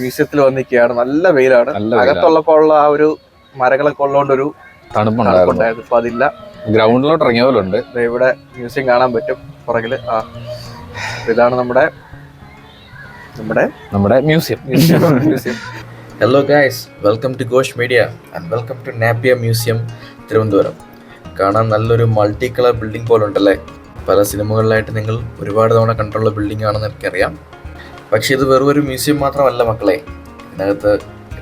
മ്യൂസിയത്തിൽ വന്നിരിക്കുകയാണ്. നല്ല വെയിലാണ്. അകത്തുള്ളപ്പോൾ ഉള്ള ആ ഒരു മരങ്ങളൊക്കെ ഉള്ളതുകൊണ്ടൊരു തണുപ്പുണ്ടായിരുന്നു. ഇപ്പൊ അതില്ല. ഗ്രൗണ്ടിലോട്ട് ഇറങ്ങിയ പോലെ ഉണ്ട്. ഇവിടെ മ്യൂസിയം കാണാൻ പറ്റും പുറകില്. ഇതാണ് നമ്മുടെ museum. Hello guys, welcome to Ghosh media and welcome to Napier museum Thiruvananthapuram. കാണാൻ നല്ലൊരു മൾട്ടി കളർ ബിൽഡിംഗ് പോലെ ഉണ്ടല്ലേ. പല സിനിമകളിലായിട്ട് നിങ്ങൾ ഒരുപാട് തവണ കണ്ടുള്ള ബിൽഡിംഗ് ആണെന്ന് എനിക്കറിയാം. പക്ഷേ ഇത് വെറും ഒരു മ്യൂസിയം മാത്രമല്ല മക്കളെ. ഇതിനകത്ത്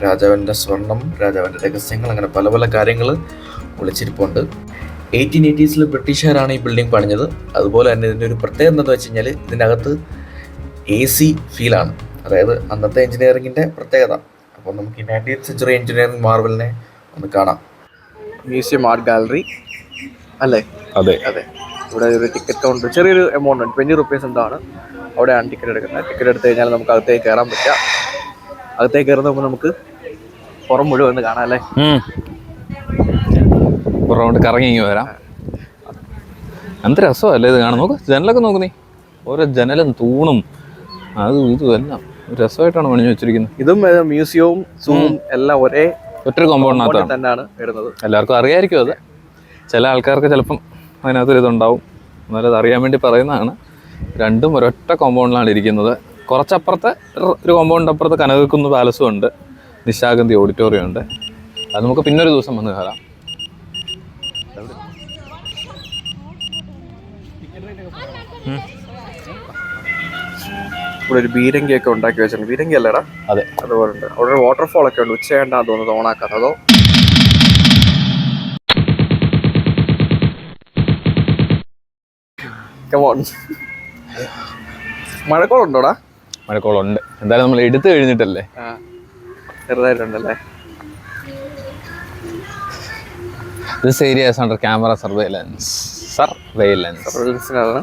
രാജാവിൻ്റെ സ്വർണം, രാജാവിൻ്റെ രഹസ്യങ്ങൾ, അങ്ങനെ പല പല കാര്യങ്ങൾ ഒളിച്ചിരിപ്പുണ്ട്. 1880s ബ്രിട്ടീഷുകാരാണ് ഈ ബിൽഡിംഗ് പണിഞ്ഞത്. അതുപോലെ തന്നെ ഇതിൻ്റെ ഒരു പ്രത്യേകത എന്താണെന്ന് വെച്ച് കഴിഞ്ഞാൽ ഇതിനകത്ത് AC ഫീലാണ്. അതായത് അന്നത്തെ എഞ്ചിനീയറിങ്ങിൻ്റെ പ്രത്യേകത. അപ്പോൾ നമുക്ക് ഈ 19th സെഞ്ച്വറി എഞ്ചിനീയറിംഗ് മാർവലിനെ ഒന്ന് കാണാം. മ്യൂസിയം ആർട്ട് ഗാലറി അല്ലേ? അതെ. ഇവിടെ ഒരു ടിക്കറ്റ് കൗണ്ടർ, ചെറിയൊരു എമൗണ്ട് ഉണ്ട്, 20 rupees എന്താണ്. അവിടെയാണ് ടിക്കറ്റ് എടുക്കുന്നത്. ടിക്കറ്റ് എടുത്തു കഴിഞ്ഞാൽ നമുക്ക് അകത്തേക്ക് കയറാൻ പറ്റുക. അകത്തേക്ക് കയറുന്ന മുമ്പ് നമുക്ക് പുറം മുഴുവൻ ഒന്ന് കാണാം അല്ലേ? റൗണ്ട് കറങ്ങി വരാം. എന്ത് രസമല്ലേ ഇത് കാണാൻ. നോക്ക്, ജനലൊക്കെ നോക്ക് നീ. ഓരോ ജനലും തൂണും അതും ഇതും എല്ലാം രസമായിട്ടാണ് പണിഞ്ഞു വെച്ചിരിക്കുന്നത്. ഇതും മ്യൂസിയവും സൂവും എല്ലാം ഒറ്റൊരു കോമ്പൗണ്ടിനകത്താണ് തന്നെയാണ് ഇടുന്നത്. എല്ലാവർക്കും അറിയായിരിക്കും അത്. ചില ആൾക്കാർക്ക് ചിലപ്പം അതിനകത്തൊരു ഇതുണ്ടാവും. എന്നാലും അത് അറിയാൻ വേണ്ടി പറയുന്നതാണ്. രണ്ടും ഒരൊറ്റ കോമ്പൗണ്ടിലാണ് ഇരിക്കുന്നത്. കുറച്ചപ്പുറത്ത് ഒരു കോമ്പൗണ്ട് അപ്പുറത്ത് കനകക്കുന്ന് പാലസും ഉണ്ട്, നിശാഗന്ധി ഓഡിറ്റോറിയം ഉണ്ട്. അത് നമുക്ക് പിന്നൊരു ദിവസം വന്ന് കയറാം. ഇവിടെ ഒരു ബീരങ്കി ഒക്കെ ഉണ്ടാക്കി വെച്ചിട്ടുണ്ട്. ബീരങ്കി അല്ലേടാ? അതെ, അതുപോലെ ഉണ്ട്. അവിടെ ഒരു വാട്ടർഫോൾ ഒക്കെ ഉണ്ട്. ഉച്ചയാണ്ടാന്ന് തോന്നുന്നത് ഓണാക്കാത്തതോ. മഴക്കോളുണ്ടോടാ? മഴക്കോളുണ്ട്. എന്തായാലും നമ്മൾ എടുത്തു കഴിഞ്ഞിട്ടല്ലേ. ചെറുതായിട്ടുണ്ടല്ലേ. This area is under camera surveillance. സർവൈലൻസിനാണ്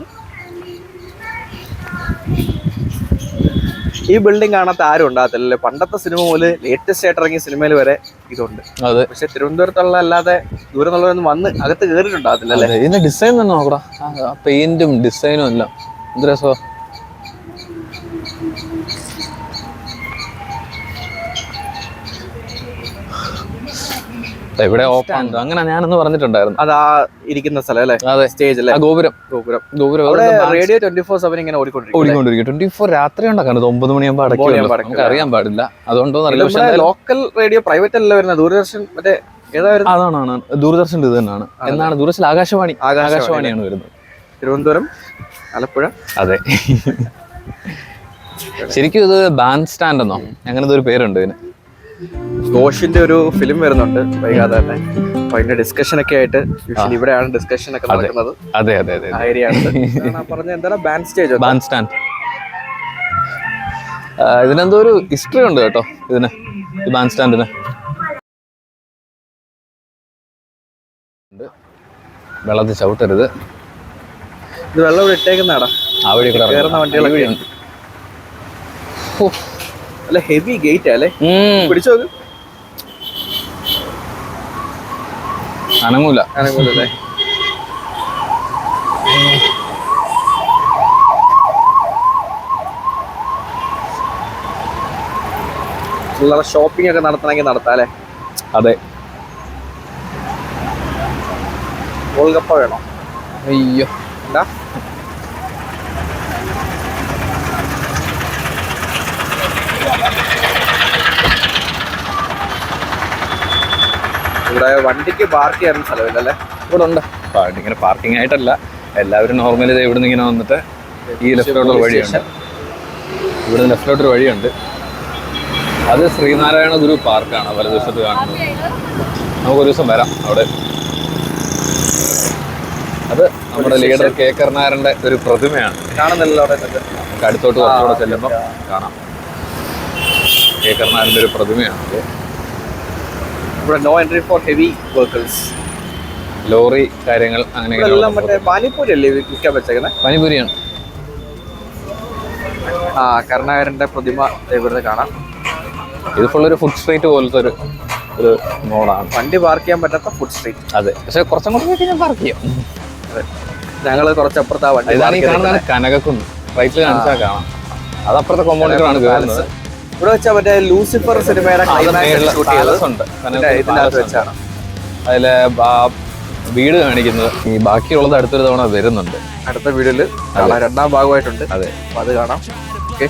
ഈ ബിൽഡിംഗ് കാണാത്ത ആരും ഉണ്ടാകത്തില്ലല്ലേ. പണ്ടത്തെ സിനിമ പോലെ ലേറ്റസ്റ്റ് ആയിട്ട് ഇറങ്ങിയ സിനിമയിൽ വരെ ഇതുണ്ട്. അതെ. പക്ഷെ തിരുവനന്തപുരത്തുള്ള അല്ലാതെ ദൂരം നിന്നുള്ളവരൊന്നും വന്ന് അകത്ത് കയറിയിട്ടുണ്ടാകത്തില്ലല്ലേ. ഇതിന്റെ ഡിസൈൻ തന്നെ നോക്കടാ. പെയിന്റും ഡിസൈനും എല്ലാം എന്ത് രസമാണ്. ഇവിടെ ഓപ്പൺ അങ്ങനെ ഞാനൊന്ന് പറഞ്ഞിട്ടുണ്ടായിരുന്നു. അതാ ഇരിക്കുന്ന സ്ഥലം അല്ലേ? അതെ, സ്റ്റേജ് അല്ലേ? ഗോപുരം റേഡിയോ 24/7 ഇങ്ങനെ ഓടിക്കൊണ്ടിരിക്കും. 24 രാത്രി ഉണ്ടാക്കുന്നത് 9 മണിയാകുമ്പോൾ അടയ്ക്കും. അറിയാൻ പാടില്ല. അതുകൊണ്ടോന്ന് അറിയില്ല. ലോക്കൽ റേഡിയോ പ്രൈവറ്റ് അല്ല വരുന്നത്. ദൂരദർശൻ മറ്റേ അതാണ് ദൂരദർശൻ. ഇത് തന്നെയാണ്. എന്നാണ് ദൂരദർശൻ? ആകാശവാണിയാണ് വരുന്നത്. തിരുവനന്തപുരം, ആലപ്പുഴ. അതെ. ശരിക്കും ഇത് ബാൻഡ് സ്റ്റാൻഡ് എന്നോ അങ്ങനത്തെ ഒരു പേരുണ്ട് ഇതിന്. ഘോഷിന്റെ ഒരു ഫിലിം വരുന്നുണ്ട് വൈകാതെ തന്നെ. അപ്പൊ അതിന്റെ ഡിസ്കഷൻ ഒക്കെ ആയിട്ട് ഇവിടെയാണ് ഡിസ്കഷൻ ഒക്കെ നടക്കുന്നത്. അതെ. പറഞ്ഞ എന്താണ് ബാൻഡ് സ്റ്റേജ്, ബാൻഡ് സ്റ്റാൻഡ്. ഇതിനെന്തോ ഒരു ഹിസ്റ്ററി ഉണ്ട് കേട്ടോ ഇതിന്, ഈ ബാൻഡ് സ്റ്റാൻഡിന്. വെള്ളത്തിൽ ചവിട്ടരുത്. ഇത് വെള്ളം ഇവിടെ ഇട്ടേക്കുന്നതാടാ. ആ വഴി കയറുന്ന വണ്ടികളൊക്കെ അല്ല. ഹെവി ഗേറ്റ് അല്ലേ? പിടിച്ചു നോക്ക്. അനങ്ങൂലല്ലേ? ഷോപ്പിംഗ് ഒക്കെ നടത്തണമെങ്കിൽ നടത്താം അല്ലേ? അതെ. ഗോൾഗപ്പ വേണോ? അയ്യോ, എന്താ ഇവിടെ വണ്ടിക്ക് പാർക്ക് ചെയ്യാൻ സ്ഥലമില്ലല്ലേ? ഇവിടെ ഉണ്ട്. ഇങ്ങനെ പാർക്കിംഗ് ആയിട്ടല്ല, എല്ലാവരും നോർമലി ഇവിടെ നിന്ന് ഇങ്ങനെ വന്നിട്ട് ഈ ലെഫ്റ്റിലോട്ടൊരു വഴിയുണ്ട്. ഇവിടെ ലെഫ്റ്റിലോട്ടൊരു വഴിയുണ്ട്. അത് ശ്രീനാരായണ ഗുരു പാർക്കാണ് വലതുവശത്ത് കാണുന്നത്. നമുക്കൊരു ദിവസം വരാം അവിടെ. അത് നമ്മുടെ ലീഡർ കെ കരുണാകരന്റെ ഒരു പ്രതിമയാണ്. കാണുന്നില്ലല്ലോ അവിടെ. നമുക്ക് അടുത്തോട്ട് കുറച്ചുകൂടെ ചെല്ലുമ്പോൾ കാണാം. കെ കരുണാകരന്റെ ഒരു പ്രതിമയാണ്. ഇവിടെ no entry for heavy vehicles. Lorry കാര്യങ്ങൾ അങ്ങനെ. മറ്റേ പാനിപ്പൂരി അല്ലേ വിൽക്കാൻ വെച്ചേക്കുന്നത്? പാനിപ്പൂരിയാണ്. കരുണാകരന്റെ പ്രതിമ ഇവിടുന്ന് കാണാം. ഇത് ഫുള്ളൊരു ഫുഡ് സ്ട്രീറ്റ് പോലത്തെ ഒരു മോഡാണ്. വണ്ടി പാർക്ക് ചെയ്യാൻ പറ്റാത്ത ഫുഡ് സ്ട്രീറ്റ്. അതെ, പക്ഷെ കുറച്ചും കൂടി ഞാൻ പാർക്ക് ചെയ്യാം. ഞങ്ങൾ കുറച്ചപ്പുറത്ത് ആ വണ്ടി കനകക്കുന്ന് റൈറ്റിൽ കാണിച്ചാൽ കാണാം. അതപ്പുറത്തെ കോമ്പൗണ്ടിലാണ് കയറുന്നത്. ഇവിടെ വെച്ചാൽ മറ്റേ ലൂസിഫർ സിനിമയുടെ ക്ലൈമാക്സ് ഷൂട്ട് ചെയ്തത് ഉണ്ട് ഇതിനകത്ത് വെച്ചാണ്. അതിലെ വീട് കാണിക്കുന്നത്. ഈ ബാക്കിയുള്ളത് അടുത്തൊരു തവണ വരുന്നുണ്ട്. അടുത്ത വീഡിയോയിൽ രണ്ടാം ഭാഗമായിട്ടുണ്ട്. അതെ, അപ്പൊ അത് കാണാം. ഓക്കെ.